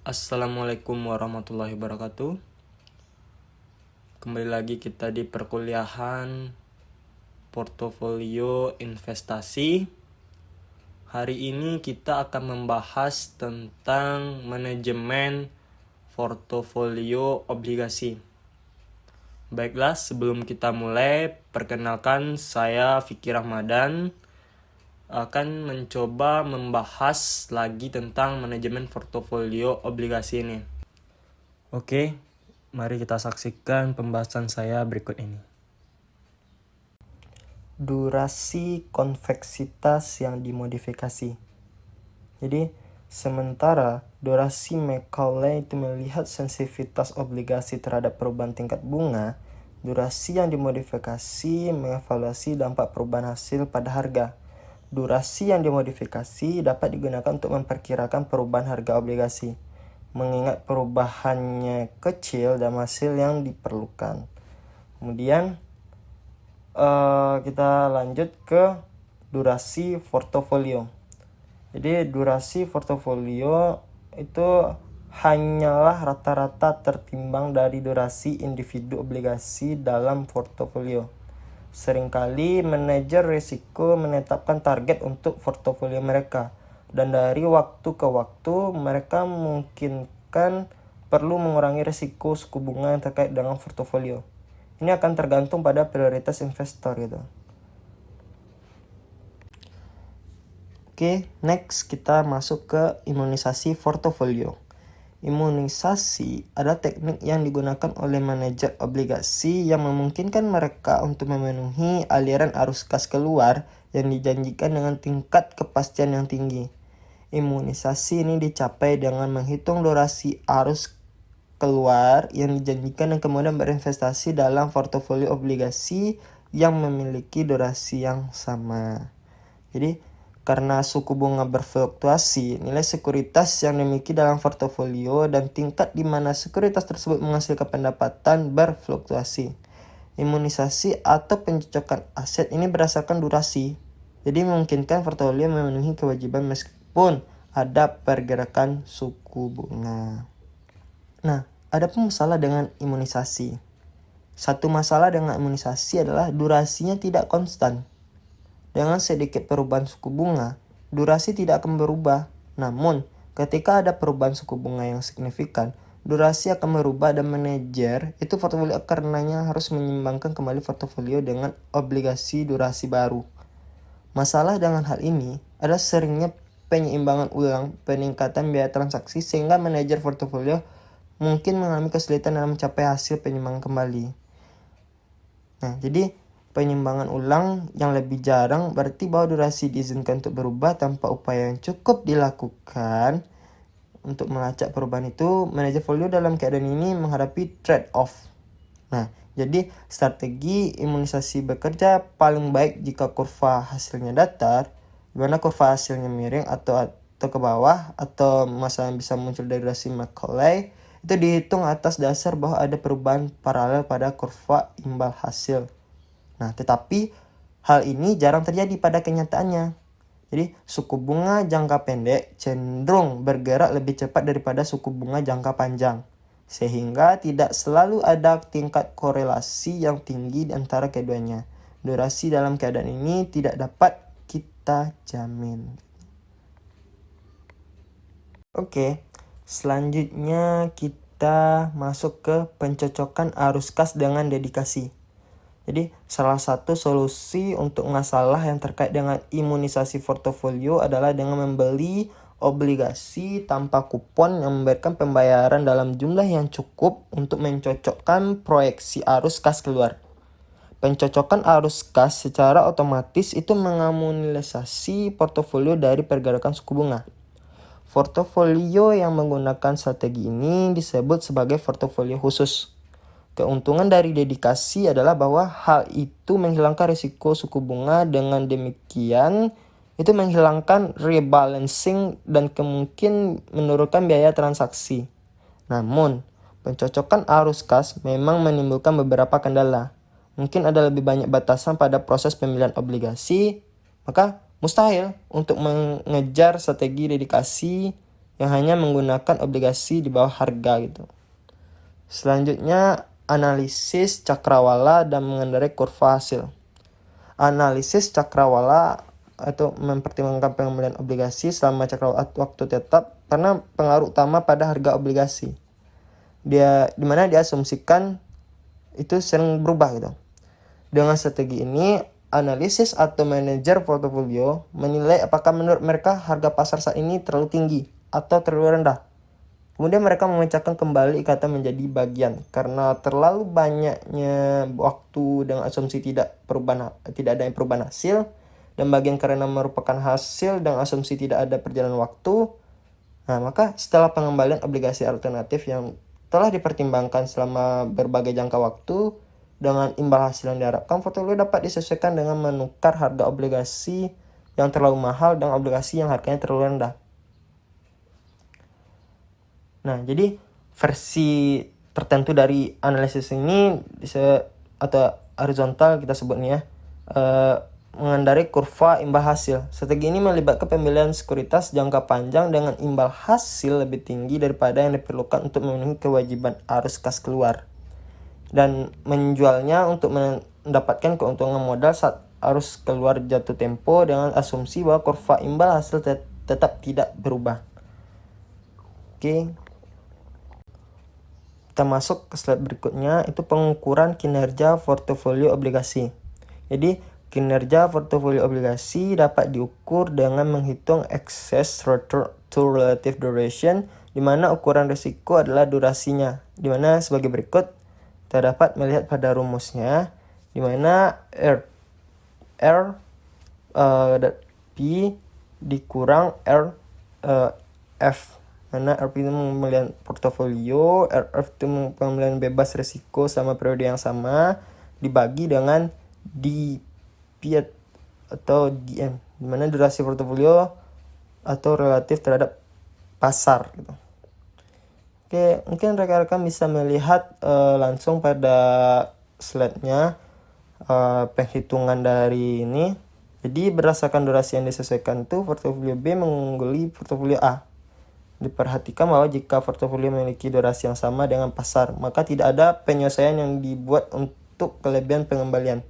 Assalamualaikum warahmatullahi wabarakatuh. Kembali lagi kita di perkuliahan portofolio investasi. Hari ini kita akan membahas tentang manajemen portofolio obligasi. Baiklah, sebelum kita mulai, perkenalkan saya Fikri Ramadan akan mencoba membahas lagi tentang manajemen portofolio obligasi ini. Oke, mari kita saksikan pembahasan saya berikut ini. Durasi konveksitas yang dimodifikasi. Jadi, sementara durasi Macaulay itu melihat sensitivitas obligasi terhadap perubahan tingkat bunga, durasi yang dimodifikasi mengevaluasi dampak perubahan hasil pada harga. Durasi yang dimodifikasi dapat digunakan untuk memperkirakan perubahan harga obligasi, mengingat perubahannya kecil dan hasil yang diperlukan. Kemudian kita lanjut ke durasi portofolio. Jadi durasi portofolio itu hanyalah rata-rata tertimbang dari durasi individu obligasi dalam portofolio. Seringkali manajer risiko menetapkan target untuk portofolio mereka, dan dari waktu ke waktu mereka memungkinkan perlu mengurangi risiko suku bunga yang terkait dengan portofolio. Ini akan tergantung pada prioritas investor gitu. Oke, next kita masuk ke imunisasi portofolio. Imunisasi adalah teknik yang digunakan oleh manajer obligasi yang memungkinkan mereka untuk memenuhi aliran arus kas keluar yang dijanjikan dengan tingkat kepastian yang tinggi. Imunisasi ini dicapai dengan menghitung durasi arus keluar yang dijanjikan dan kemudian berinvestasi dalam portofolio obligasi yang memiliki durasi yang sama. Jadi, karena suku bunga berfluktuasi, nilai sekuritas yang dimiliki dalam portofolio dan tingkat di mana sekuritas tersebut menghasilkan pendapatan berfluktuasi. Imunisasi atau pencocokan aset ini berdasarkan durasi. Jadi memungkinkan portofolio memenuhi kewajiban meskipun ada pergerakan suku bunga. Nah, ada pun masalah dengan imunisasi. Satu masalah dengan imunisasi adalah durasinya tidak konstan. Dengan sedikit perubahan suku bunga, durasi tidak akan berubah. Namun, ketika ada perubahan suku bunga yang signifikan, durasi akan berubah dan manajer itu portofolio karenanya harus menyeimbangkan kembali portofolio dengan obligasi durasi baru. Masalah dengan hal ini adalah seringnya penyeimbangan ulang peningkatan biaya transaksi sehingga manajer portofolio mungkin mengalami kesulitan dalam mencapai hasil penyeimbang kembali. Nah, jadi penyimbangan ulang yang lebih jarang berarti bahwa durasi diizinkan untuk berubah tanpa upaya yang cukup dilakukan untuk melacak perubahan itu. Manajer portofolio dalam keadaan ini menghadapi trade-off. Nah, jadi strategi imunisasi bekerja paling baik jika kurva hasilnya datar, di mana kurva hasilnya miring atau ke bawah, atau masalah yang bisa muncul dari durasi Macaulay itu dihitung atas dasar bahwa ada perubahan paralel pada kurva imbal hasil. Nah, tetapi hal ini jarang terjadi pada kenyataannya. Jadi, suku bunga jangka pendek cenderung bergerak lebih cepat daripada suku bunga jangka panjang. Sehingga tidak selalu ada tingkat korelasi yang tinggi di antara keduanya. Durasi dalam keadaan ini tidak dapat kita jamin. Oke, selanjutnya kita masuk ke pencocokan arus kas dengan dedikasi. Jadi, salah satu solusi untuk masalah yang terkait dengan imunisasi portofolio adalah dengan membeli obligasi tanpa kupon yang memberikan pembayaran dalam jumlah yang cukup untuk mencocokkan proyeksi arus kas keluar. Pencocokan arus kas secara otomatis itu mengamunisasi portofolio dari pergerakan suku bunga. Portofolio yang menggunakan strategi ini disebut sebagai portofolio khusus. Keuntungan dari dedikasi adalah bahwa hal itu menghilangkan risiko suku bunga, dengan demikian itu menghilangkan rebalancing dan kemungkinan menurunkan biaya transaksi. Namun, pencocokan arus kas memang menimbulkan beberapa kendala. Mungkin ada lebih banyak batasan pada proses pemilihan obligasi, maka mustahil untuk mengejar strategi dedikasi yang hanya menggunakan obligasi di bawah harga gitu. Selanjutnya, analisis cakrawala dan mengendarai kurva hasil. Analisis cakrawala atau mempertimbangkan pengembalian obligasi selama cakrawala waktu tetap karena pengaruh utama pada harga obligasi. Dimana diasumsikan itu sering berubah gitu. Dengan strategi ini, analisis atau manajer portofolio menilai apakah menurut mereka harga pasar saat ini terlalu tinggi atau terlalu rendah. Kemudian mereka memecahkan kembali ikatan menjadi bagian karena terlalu banyaknya waktu dengan asumsi tidak adanya perubahan hasil, dan bagian karena merupakan hasil dan asumsi tidak ada perjalanan waktu. Nah, maka setelah pengembalian obligasi alternatif yang telah dipertimbangkan selama berbagai jangka waktu dengan imbal hasil yang diharapkan, portofolio dapat disesuaikan dengan menukar harga obligasi yang terlalu mahal dan obligasi yang harganya terlalu rendah. Nah, jadi versi tertentu dari analisis ini atau horizontal kita sebutnya mengendarai kurva imbal hasil. Strategi ini melibatkan pembelian sekuritas jangka panjang dengan imbal hasil lebih tinggi daripada yang diperlukan untuk memenuhi kewajiban arus kas keluar, dan menjualnya untuk mendapatkan keuntungan modal saat arus keluar jatuh tempo dengan asumsi bahwa kurva imbal hasil tetap tidak berubah. Oke. Kita masuk ke slide berikutnya, itu pengukuran kinerja portofolio obligasi. Jadi, kinerja portofolio obligasi dapat diukur dengan menghitung excess return to relative duration, di mana ukuran risiko adalah durasinya, di mana sebagai berikut. Kita dapat melihat pada rumusnya, di mana P dikurang F, mana RP itu pembelian portofolio, RF itu pembelian bebas risiko sama periode yang sama, dibagi dengan DP atau DM, di mana durasi portofolio atau relatif terhadap pasar gitu. Oke, mungkin rekan-rekan bisa melihat langsung pada slide-nya penghitungan dari ini. Jadi berdasarkan durasi yang disesuaikan itu, portofolio B mengungguli portofolio A. Diperhatikan bahwa jika portofolio memiliki durasi yang sama dengan pasar, maka tidak ada penyesuaian yang dibuat untuk kelebihan pengembalian.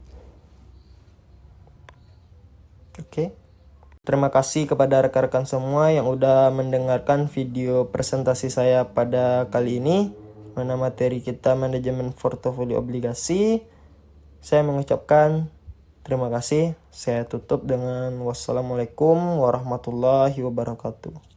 Oke. Terima kasih kepada rekan-rekan semua yang udah mendengarkan video presentasi saya pada kali ini, mana materi kita manajemen portofolio obligasi. Saya mengucapkan terima kasih. Saya tutup dengan wassalamualaikum warahmatullahi wabarakatuh.